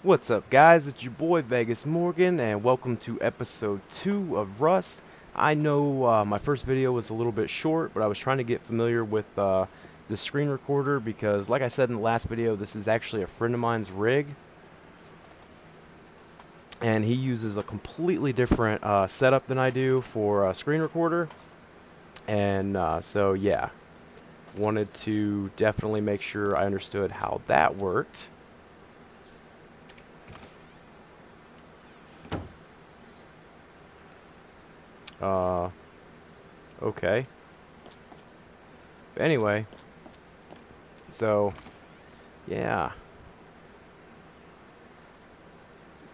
What's up, guys? It's your boy Vegas Morgan, and welcome to episode 2 of Rust. I know my first video was a little bit short, but I was trying to get familiar with the screen recorder because, like I said in the last video, this is actually a friend of mine's rig, and he uses a completely different setup than I do for a screen recorder. And so, yeah, wanted to definitely make sure I understood how that worked. Okay. But anyway, so, yeah.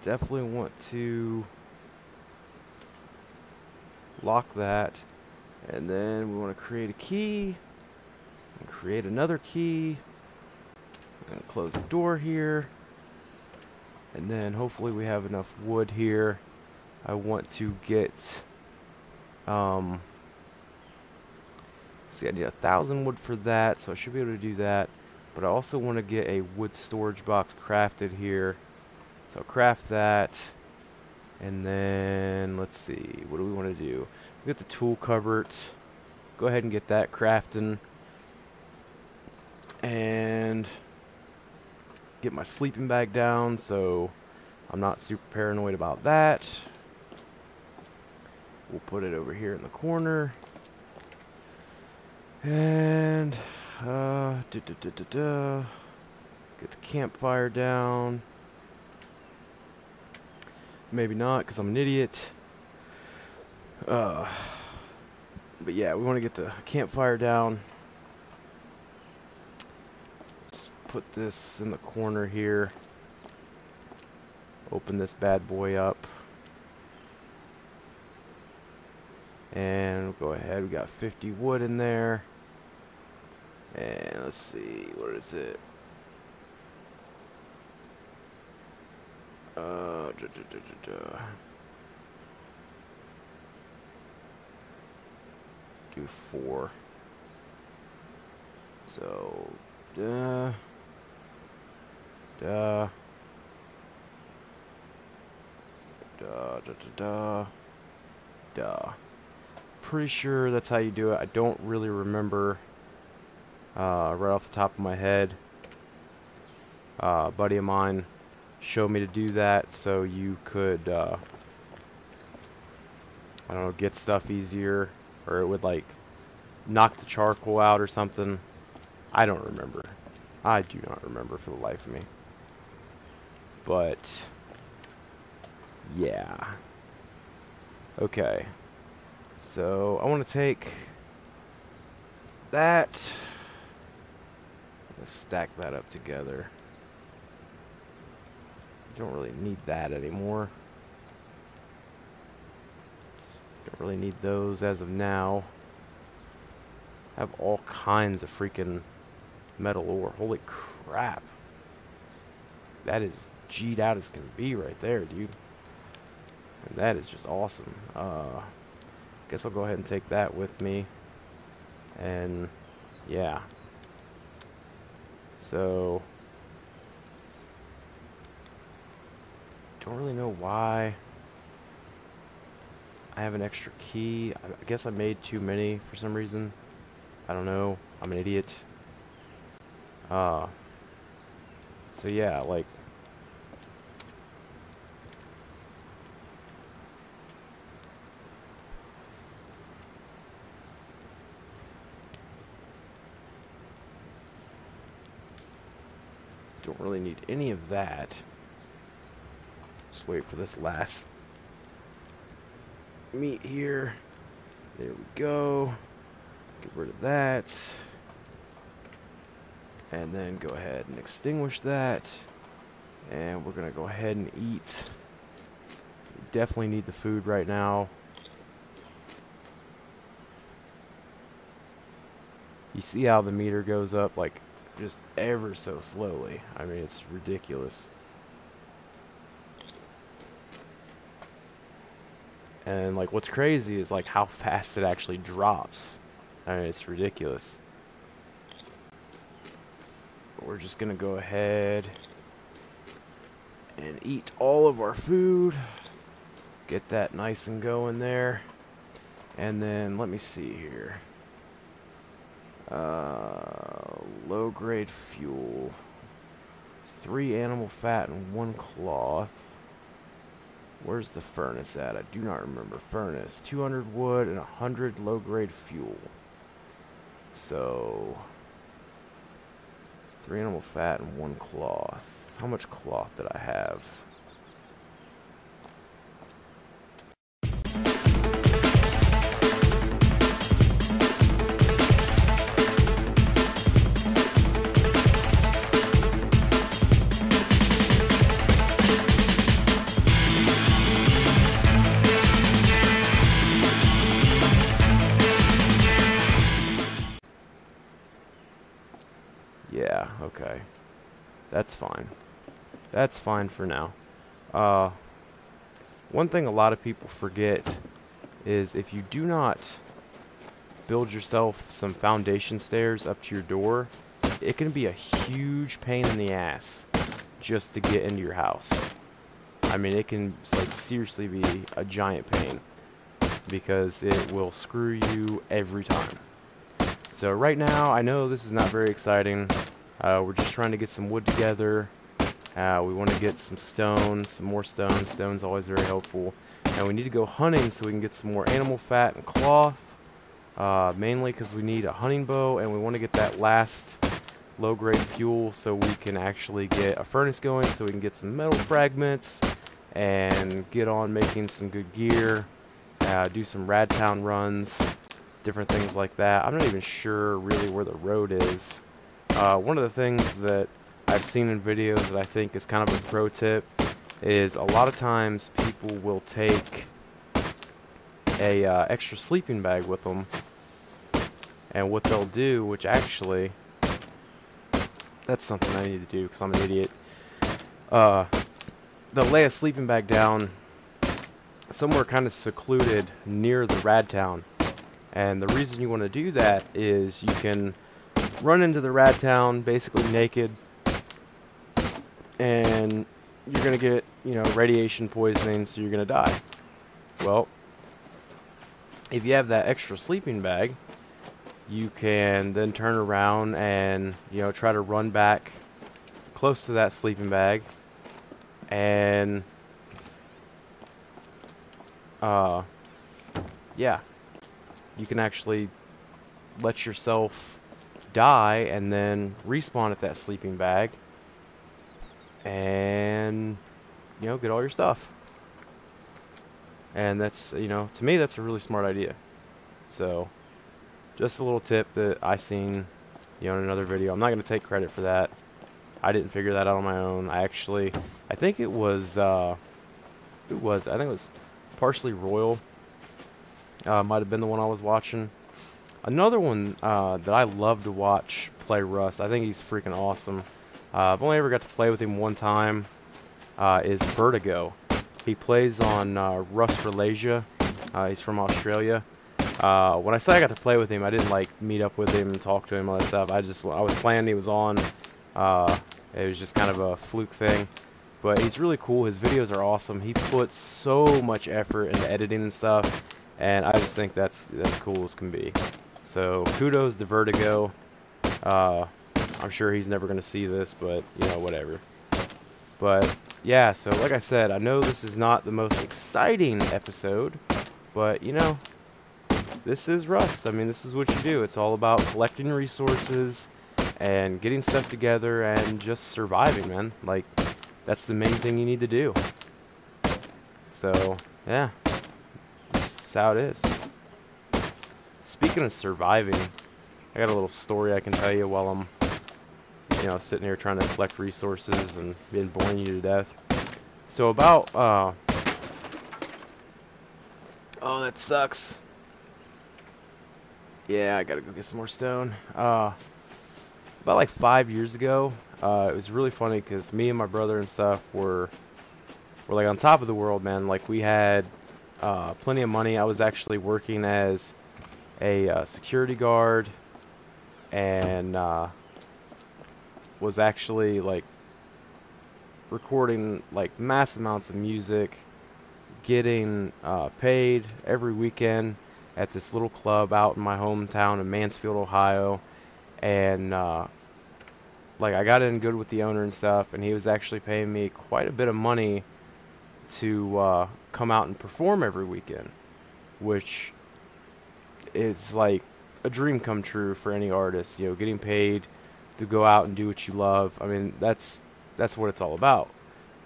Definitely want to lock that. And then we want to create a key. And create another key. And close the door here. And then hopefully we have enough wood here. I want to get... see, I need 1,000 wood for that, so I should be able to do that. But I also want to get a wood storage box crafted here. So I'll craft that. And then, let's see, what do we want to do? We get the tool cupboard. Go ahead and get that crafting. And get my sleeping bag down so I'm not super paranoid about that. We'll put it over here in the corner. And get the campfire down. Maybe not, because I'm an idiot. But yeah, we want to get the campfire down. Let's put this in the corner here. Open this bad boy up. And we'll go ahead, we got 50 wood in there. And let's see, what is it? Do 4. So, duh. Pretty sure that's how you do it. I don't really remember right off the top of my head. A buddy of mine showed me to do that so you could, I don't know, get stuff easier, or it would like knock the charcoal out or something. I don't remember. I do not remember for the life of me. But yeah. Okay. So I want to take that. Let's stack that up together. Don't really need that anymore. Don't really need those as of now. Have all kinds of freaking metal ore. Holy crap. That is G'd out as can be right there, dude. And that is just awesome. Guess I'll go ahead and take that with me. And yeah. So don't really know why I have an extra key. I guess I made too many for some reason. I don't know. I'm an idiot. So yeah, like, don't really need any of that. Just wait for this last meat here. There we go. Get rid of that. And then go ahead and extinguish that. And we're going to go ahead and eat. We definitely need the food right now. You see how the meter goes up, like, just ever so slowly. I mean, it's ridiculous. And, like, what's crazy is, like, how fast it actually drops. I mean, it's ridiculous. But we're just going to go ahead and eat all of our food. Get that nice and going there. And then, let me see here. Low grade fuel. 3 animal fat and 1 cloth. Where's the furnace at? I do not remember. Furnace. 200 wood and 100 low grade fuel. So 3 animal fat and 1 cloth. How much cloth did I have? Yeah, okay. That's fine. That's fine for now. One thing a lot of people forget is if you do not build yourself some foundation stairs up to your door, it can be a huge pain in the ass just to get into your house. I mean, it can like seriously be a giant pain because it will screw you every time. So right now, I know this is not very exciting. We're just trying to get some wood together. We want to get some stone, some more stone. Stone's always very helpful. And we need to go hunting so we can get some more animal fat and cloth. Mainly because we need a hunting bow, and we want to get that last low-grade fuel so we can actually get a furnace going, so we can get some metal fragments and get on making some good gear. Do some Radtown runs. Different things like that. I'm not even sure really where the road is. One of the things that I've seen in videos that I think is kind of a pro tip is a lot of times people will take a extra sleeping bag with them, and what they'll do, which actually that's something I need to do because I'm an idiot. They'll lay a sleeping bag down somewhere kind of secluded near the Radtown. And the reason you want to do that is you can run into the Radtown basically naked, and you're going to get, you know, radiation poisoning, so you're going to die. Well, if you have that extra sleeping bag, you can then turn around and, you know, try to run back close to that sleeping bag, and yeah, you can actually let yourself die and then respawn at that sleeping bag and, you know, get all your stuff. And that's, you know, to me that's a really smart idea. So just a little tip that I seen, you know, in another video. I'm not going to take credit for that. I didn't figure that out on my own. I think it was I think it was Partially Royal. Might have been the one I was watching. Another one that I love to watch play Rust, I think he's freaking awesome. I've only ever got to play with him one time, is Vertigo. He plays on Rust Relasia. He's from Australia. When I say I got to play with him, I didn't like meet up with him and talk to him, all that stuff. I was playing, he was on. It was just kind of a fluke thing. But he's really cool. His videos are awesome. He puts so much effort into editing and stuff, and I just think that's cool as can be. So kudos to Vertigo. I'm sure he's never going to see this, but, you know, whatever. But yeah, so like I said, I know this is not the most exciting episode, but, you know, this is Rust. I mean, this is what you do. It's all about collecting resources and getting stuff together and just surviving, man. Like, that's the main thing you need to do. So, yeah, that's how it is. Speaking of surviving, I got a little story I can tell you while I'm, you know, sitting here trying to collect resources and being boring you to death. So about, oh, that sucks. Yeah, I gotta go get some more stone. About like 5 years ago, it was really funny because me and my brother and stuff were like on top of the world, man. Like, we had plenty of money. I was actually working as a security guard, and was actually like recording like mass amounts of music, getting paid every weekend at this little club out in my hometown of Mansfield, Ohio, and like I got in good with the owner and stuff, and he was actually paying me quite a bit of money to come out and perform every weekend, which is like a dream come true for any artist. You know, getting paid to go out and do what you love. I mean, that's what it's all about.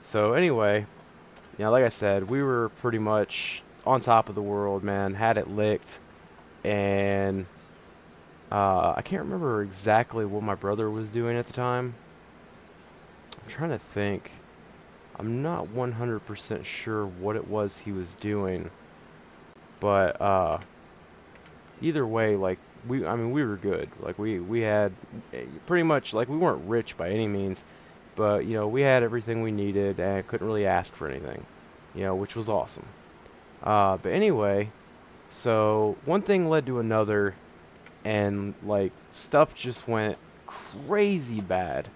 So anyway, you know, like I said, we were pretty much on top of the world, man. Had it licked, and I can't remember exactly what my brother was doing at the time. I'm trying to think. I'm not 100% sure what it was he was doing, but either way, like I mean, we were good. Like we had pretty much, like we weren't rich by any means, but you know, we had everything we needed and couldn't really ask for anything, you know, which was awesome. But anyway, so one thing led to another, and like stuff just went crazy bad.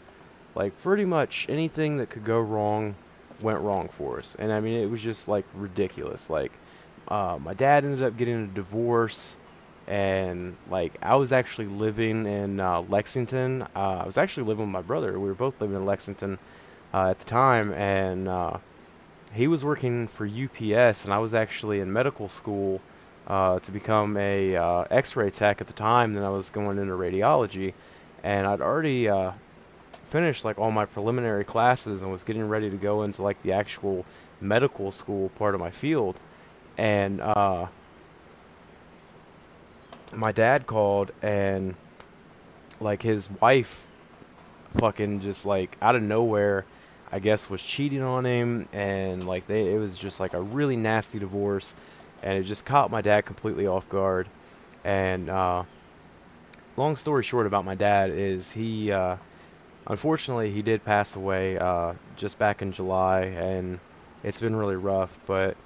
Like pretty much anything that could go wrong went wrong for us, and I mean it was just like ridiculous. Like my dad ended up getting a divorce, and like I was actually living in Lexington. I was actually living with my brother. We were both living in Lexington at the time, and he was working for UPS, and I was actually in medical school to become a X-ray tech at the time. Then I was going into radiology, and I'd already finished like all my preliminary classes and was getting ready to go into like the actual medical school part of my field. And my dad called, and like his wife fucking just like out of nowhere, I guess, was cheating on him, and like it was just like a really nasty divorce, and it just caught my dad completely off guard. And long story short about my dad is he unfortunately he did pass away just back in July, and it's been really rough. But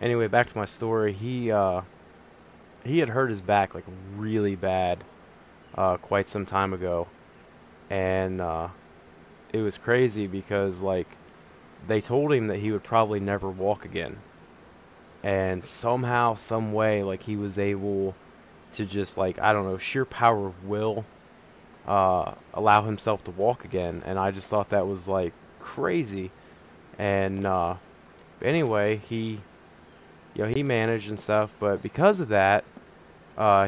anyway, back to my story. He had hurt his back like really bad quite some time ago, and it was crazy because like they told him that he would probably never walk again, and somehow, some way, like he was able to just like, I don't know, sheer power of will allow himself to walk again. And I just thought that was like crazy. And anyway, he managed and stuff, but because of that,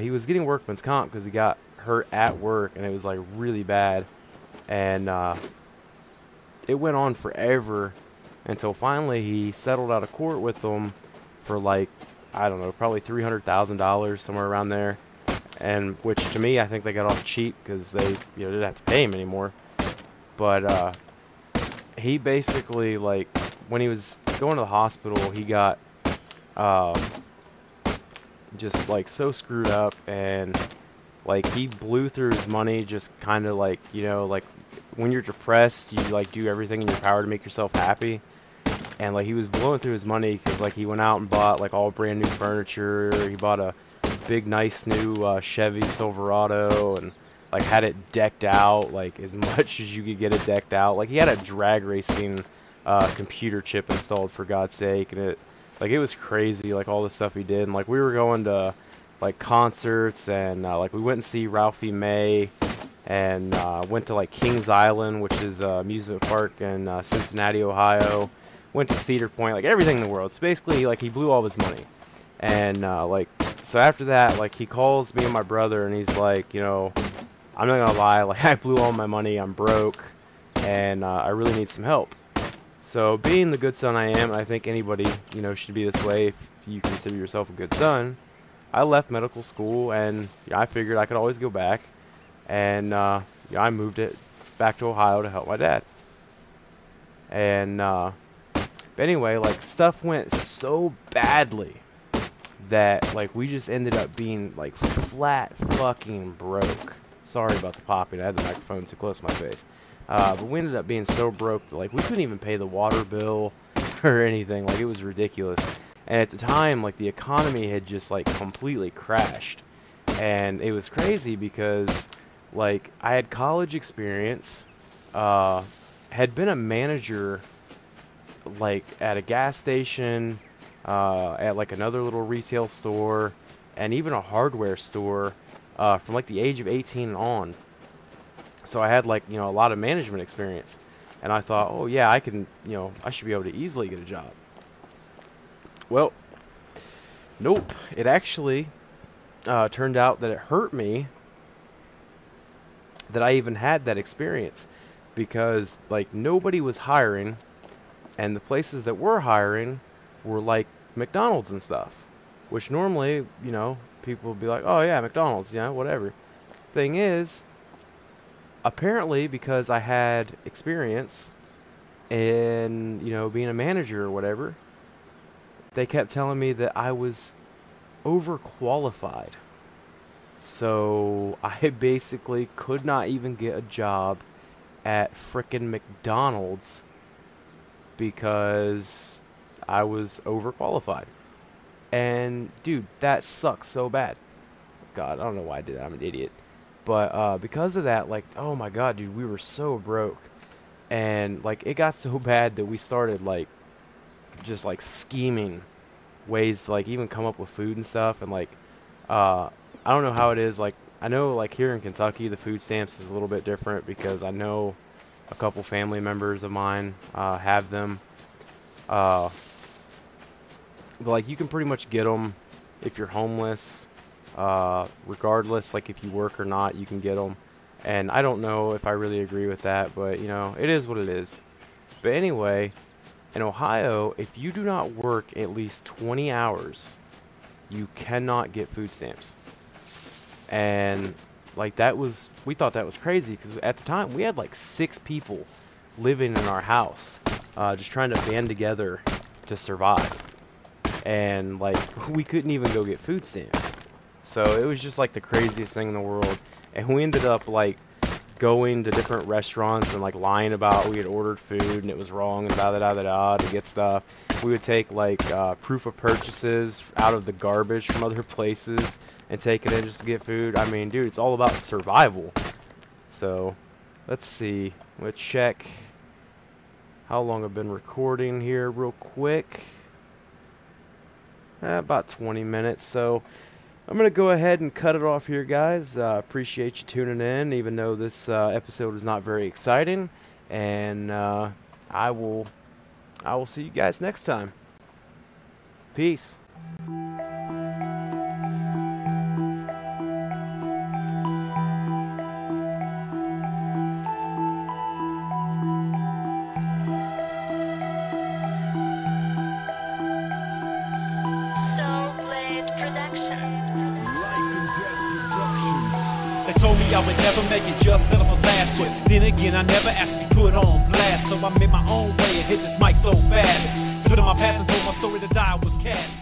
he was getting workman's comp because he got hurt at work, and it was like really bad. And it went on forever until finally he settled out of court with them for like, I don't know, probably $300,000, somewhere around there. And which to me, I think they got off cheap because they didn't have to pay him anymore. But he basically, like, when he was going to the hospital, he got just like so screwed up, and like he blew through his money, just kind of like, like when you're depressed, you like do everything in your power to make yourself happy. And like he was blowing through his money because like he went out and bought like all brand new furniture. He bought a big nice new Chevy Silverado, and like had it decked out like as much as you could get it decked out. Like he had a drag racing computer chip installed, for God's sake, and it was crazy, like all the stuff he did. And like we were going to like concerts, and like we went and see Ralphie May, and went to like Kings Island, which is a amusement park in Cincinnati, Ohio. Went to Cedar Point, like everything in the world. So basically, like he blew all of his money. And like, so after that, like he calls me and my brother, and he's like, I'm not gonna lie, like I blew all my money, I'm broke, and I really need some help. So being the good son I am, I think anybody, should be this way if you consider yourself a good son. I left medical school, and I figured I could always go back, and I moved it back to Ohio to help my dad. And but anyway, like stuff went so badly that like we just ended up being like flat fucking broke. Sorry about the popping. I had the microphone too close to my face. But we ended up being so broke that like we couldn't even pay the water bill or anything. Like it was ridiculous. And at the time, like the economy had just like completely crashed. And it was crazy because like I had college experience, had been a manager like at a gas station, at like another little retail store, and even a hardware store from like the age of 18 and on. So I had like, you know, a lot of management experience. And I thought, oh yeah, I can, you know, I should be able to easily get a job. Well, nope. It actually turned out that it hurt me that I even had that experience, because like nobody was hiring, and the places that were hiring were like McDonald's and stuff, which normally, you know, people would be like, oh yeah, McDonald's, yeah, whatever. Thing is, apparently because I had experience in, you know, being a manager or whatever, they kept telling me that I was overqualified. So I basically could not even get a job at frickin' McDonald's because I was overqualified. And dude, that sucks so bad. God, I don't know why I did that. I'm an idiot. But because of that, like, oh my god, dude, we were so broke. And like it got so bad that we started like just like scheming ways to like even come up with food and stuff. And like I don't know how it is, like I know like here in Kentucky the food stamps is a little bit different, because I know a couple family members of mine have them, but like you can pretty much get them if you're homeless, regardless, like if you work or not, you can get them. And I don't know if I really agree with that, but you know, it is what it is. But anyway, in Ohio, if you do not work at least 20 hours, you cannot get food stamps. And like that was, we thought that was crazy, because at the time we had like 6 people living in our house, just trying to band together to survive. And like we couldn't even go get food stamps. So it was just like the craziest thing in the world. And we ended up like going to different restaurants and like lying about we had ordered food and it was wrong and da to get stuff. We would take like proof of purchases out of the garbage from other places and take it in just to get food. I mean, dude, it's all about survival. So let's see. I'm gonna check how long I've been recording here real quick. About 20 minutes. So I'm going to go ahead and cut it off here, guys. Appreciate you tuning in, even though this episode is not very exciting. And I will see you guys next time. Peace. They told me I would never make it, just settle for last. But then again, I never asked to be put on blast. So I made my own way and hit this mic so fast. Spit on my past and told my story to die was cast.